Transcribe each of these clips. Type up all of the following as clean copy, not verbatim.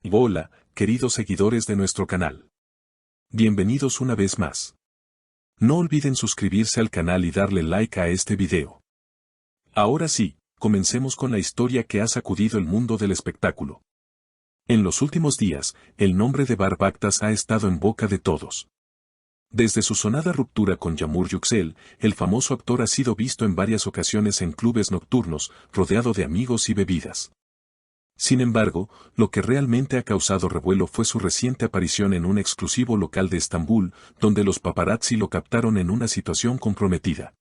Hola, queridos seguidores de nuestro canal. Bienvenidos una vez más. No olviden suscribirse al canal y darle like a este video. Ahora sí, comencemos con la historia que ha sacudido el mundo del espectáculo. En los últimos días, el nombre de Bar Baktas ha estado en boca de todos. Desde su sonada ruptura con Yağmur Yüksel, el famoso actor ha sido visto en varias ocasiones en clubes nocturnos, rodeado de amigos y bebidas. Sin embargo, lo que realmente ha causado revuelo fue su reciente aparición en un exclusivo local de Estambul, donde los paparazzi lo captaron en una situación comprometida.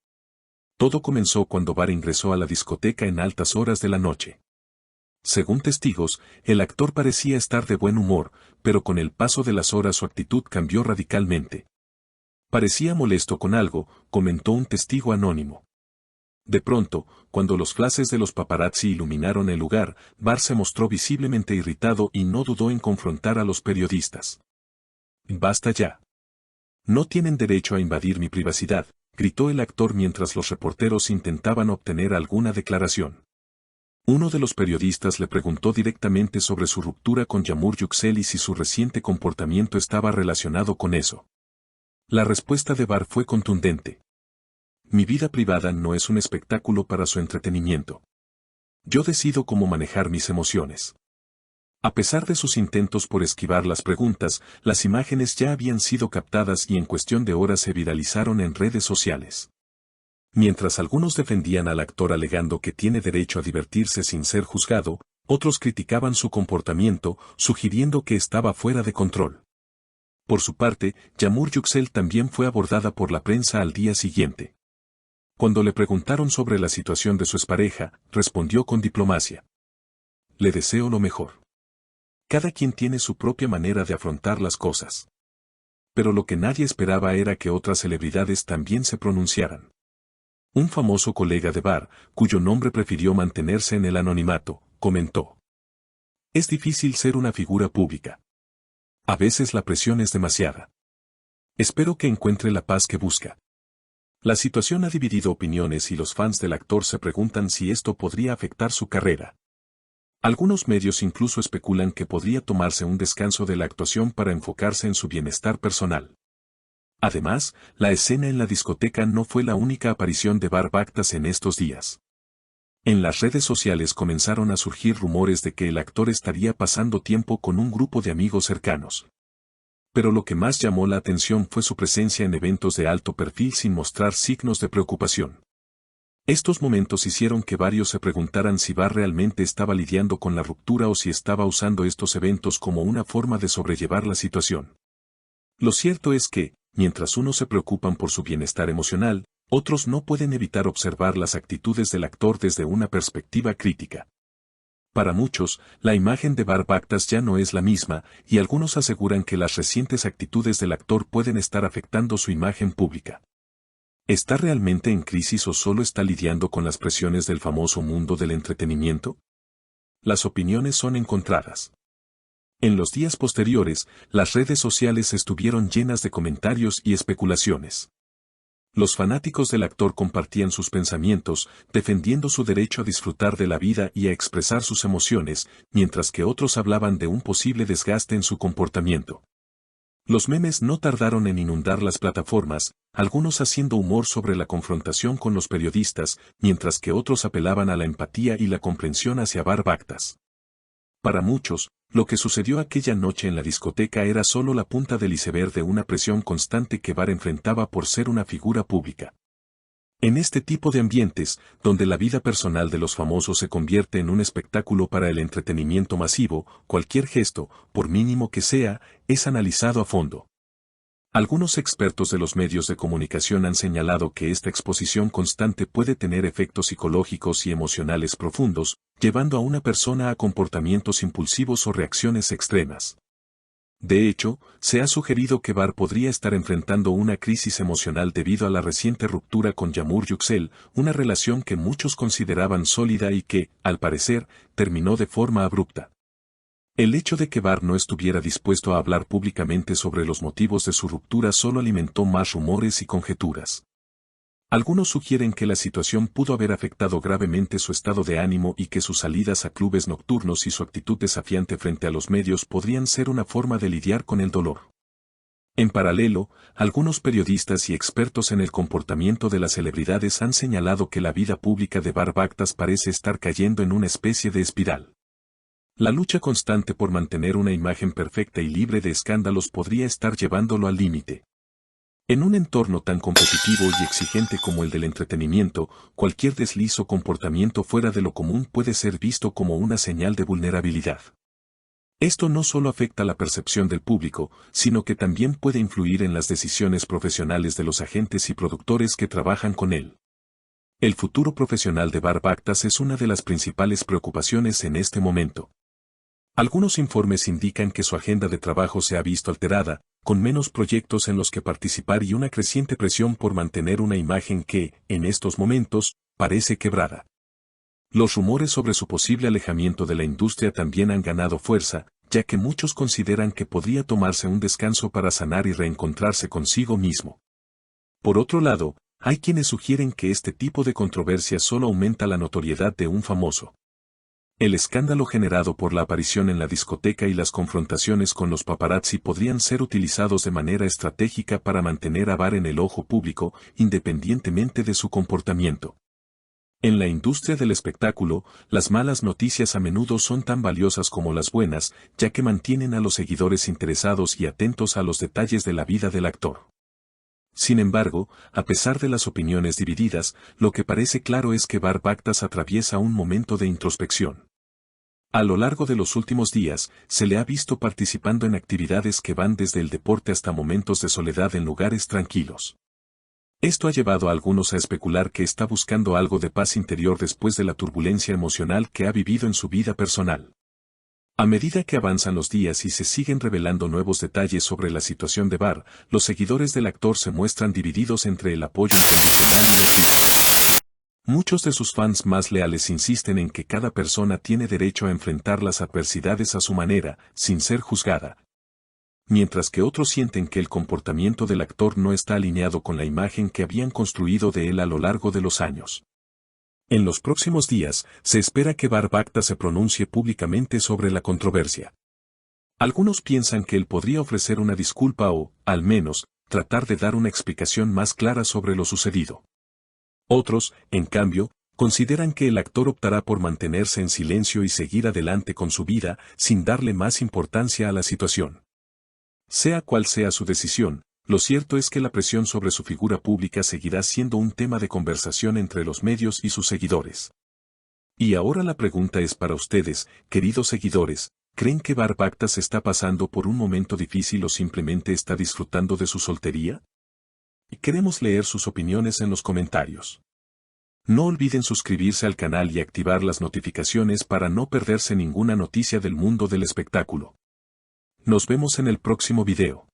Todo comenzó cuando Bar ingresó a la discoteca en altas horas de la noche. Según testigos, el actor parecía estar de buen humor, pero con el paso de las horas su actitud cambió radicalmente. Parecía molesto con algo, comentó un testigo anónimo. De pronto, cuando los flashes de los paparazzi iluminaron el lugar, Bar se mostró visiblemente irritado y no dudó en confrontar a los periodistas. «Basta ya. No tienen derecho a invadir mi privacidad», gritó el actor mientras los reporteros intentaban obtener alguna declaración. Uno de los periodistas le preguntó directamente sobre su ruptura con Yağmur Yüksel y si su reciente comportamiento estaba relacionado con eso. La respuesta de Bar fue contundente. «Mi vida privada no es un espectáculo para su entretenimiento. Yo decido cómo manejar mis emociones». A pesar de sus intentos por esquivar las preguntas, las imágenes ya habían sido captadas y en cuestión de horas se viralizaron en redes sociales. Mientras algunos defendían al actor alegando que tiene derecho a divertirse sin ser juzgado, otros criticaban su comportamiento, sugiriendo que estaba fuera de control. Por su parte, Yağmur Yüksel también fue abordada por la prensa al día siguiente. Cuando le preguntaron sobre la situación de su expareja, respondió con diplomacia. «Le deseo lo mejor. Cada quien tiene su propia manera de afrontar las cosas». Pero lo que nadie esperaba era que otras celebridades también se pronunciaran. Un famoso colega de Bar, cuyo nombre prefirió mantenerse en el anonimato, comentó. «Es difícil ser una figura pública. A veces la presión es demasiada. Espero que encuentre la paz que busca». La situación ha dividido opiniones y los fans del actor se preguntan si esto podría afectar su carrera. Algunos medios incluso especulan que podría tomarse un descanso de la actuación para enfocarse en su bienestar personal. Además, la escena en la discoteca no fue la única aparición de Bar Baktas en estos días. En las redes sociales comenzaron a surgir rumores de que el actor estaría pasando tiempo con un grupo de amigos cercanos. Pero lo que más llamó la atención fue su presencia en eventos de alto perfil sin mostrar signos de preocupación. Estos momentos hicieron que varios se preguntaran si Bar realmente estaba lidiando con la ruptura o si estaba usando estos eventos como una forma de sobrellevar la situación. Lo cierto es que, mientras unos se preocupan por su bienestar emocional, otros no pueden evitar observar las actitudes del actor desde una perspectiva crítica. Para muchos, la imagen de Bar Baktas ya no es la misma, y algunos aseguran que las recientes actitudes del actor pueden estar afectando su imagen pública. ¿Está realmente en crisis o solo está lidiando con las presiones del famoso mundo del entretenimiento? Las opiniones son encontradas. En los días posteriores, las redes sociales estuvieron llenas de comentarios y especulaciones. Los fanáticos del actor compartían sus pensamientos, defendiendo su derecho a disfrutar de la vida y a expresar sus emociones, mientras que otros hablaban de un posible desgaste en su comportamiento. Los memes no tardaron en inundar las plataformas, algunos haciendo humor sobre la confrontación con los periodistas, mientras que otros apelaban a la empatía y la comprensión hacia Bar Baktas. Para muchos, lo que sucedió aquella noche en la discoteca era solo la punta del iceberg de una presión constante que Bar enfrentaba por ser una figura pública. En este tipo de ambientes, donde la vida personal de los famosos se convierte en un espectáculo para el entretenimiento masivo, cualquier gesto, por mínimo que sea, es analizado a fondo. Algunos expertos de los medios de comunicación han señalado que esta exposición constante puede tener efectos psicológicos y emocionales profundos, llevando a una persona a comportamientos impulsivos o reacciones extremas. De hecho, se ha sugerido que Bar podría estar enfrentando una crisis emocional debido a la reciente ruptura con Yağmur Yüksel, una relación que muchos consideraban sólida y que, al parecer, terminó de forma abrupta. El hecho de que Bar no estuviera dispuesto a hablar públicamente sobre los motivos de su ruptura solo alimentó más rumores y conjeturas. Algunos sugieren que la situación pudo haber afectado gravemente su estado de ánimo y que sus salidas a clubes nocturnos y su actitud desafiante frente a los medios podrían ser una forma de lidiar con el dolor. En paralelo, algunos periodistas y expertos en el comportamiento de las celebridades han señalado que la vida pública de Barbactas parece estar cayendo en una especie de espiral. La lucha constante por mantener una imagen perfecta y libre de escándalos podría estar llevándolo al límite. En un entorno tan competitivo y exigente como el del entretenimiento, cualquier desliz o comportamiento fuera de lo común puede ser visto como una señal de vulnerabilidad. Esto no solo afecta la percepción del público, sino que también puede influir en las decisiones profesionales de los agentes y productores que trabajan con él. El futuro profesional de Barbactas es una de las principales preocupaciones en este momento. Algunos informes indican que su agenda de trabajo se ha visto alterada, con menos proyectos en los que participar y una creciente presión por mantener una imagen que, en estos momentos, parece quebrada. Los rumores sobre su posible alejamiento de la industria también han ganado fuerza, ya que muchos consideran que podría tomarse un descanso para sanar y reencontrarse consigo mismo. Por otro lado, hay quienes sugieren que este tipo de controversia solo aumenta la notoriedad de un famoso. El escándalo generado por la aparición en la discoteca y las confrontaciones con los paparazzi podrían ser utilizados de manera estratégica para mantener a Barr en el ojo público, independientemente de su comportamiento. En la industria del espectáculo, las malas noticias a menudo son tan valiosas como las buenas, ya que mantienen a los seguidores interesados y atentos a los detalles de la vida del actor. Sin embargo, a pesar de las opiniones divididas, lo que parece claro es que Barbactas atraviesa un momento de introspección. A lo largo de los últimos días, se le ha visto participando en actividades que van desde el deporte hasta momentos de soledad en lugares tranquilos. Esto ha llevado a algunos a especular que está buscando algo de paz interior después de la turbulencia emocional que ha vivido en su vida personal. A medida que avanzan los días y se siguen revelando nuevos detalles sobre la situación de Barr, los seguidores del actor se muestran divididos entre el apoyo incondicional y la crítica. Muchos de sus fans más leales insisten en que cada persona tiene derecho a enfrentar las adversidades a su manera, sin ser juzgada. Mientras que otros sienten que el comportamiento del actor no está alineado con la imagen que habían construido de él a lo largo de los años. En los próximos días, se espera que Barbactas se pronuncie públicamente sobre la controversia. Algunos piensan que él podría ofrecer una disculpa o, al menos, tratar de dar una explicación más clara sobre lo sucedido. Otros, en cambio, consideran que el actor optará por mantenerse en silencio y seguir adelante con su vida, sin darle más importancia a la situación. Sea cual sea su decisión, lo cierto es que la presión sobre su figura pública seguirá siendo un tema de conversación entre los medios y sus seguidores. Y ahora la pregunta es para ustedes, queridos seguidores, ¿creen que Barbactas está pasando por un momento difícil o simplemente está disfrutando de su soltería? Queremos leer sus opiniones en los comentarios. No olviden suscribirse al canal y activar las notificaciones para no perderse ninguna noticia del mundo del espectáculo. Nos vemos en el próximo video.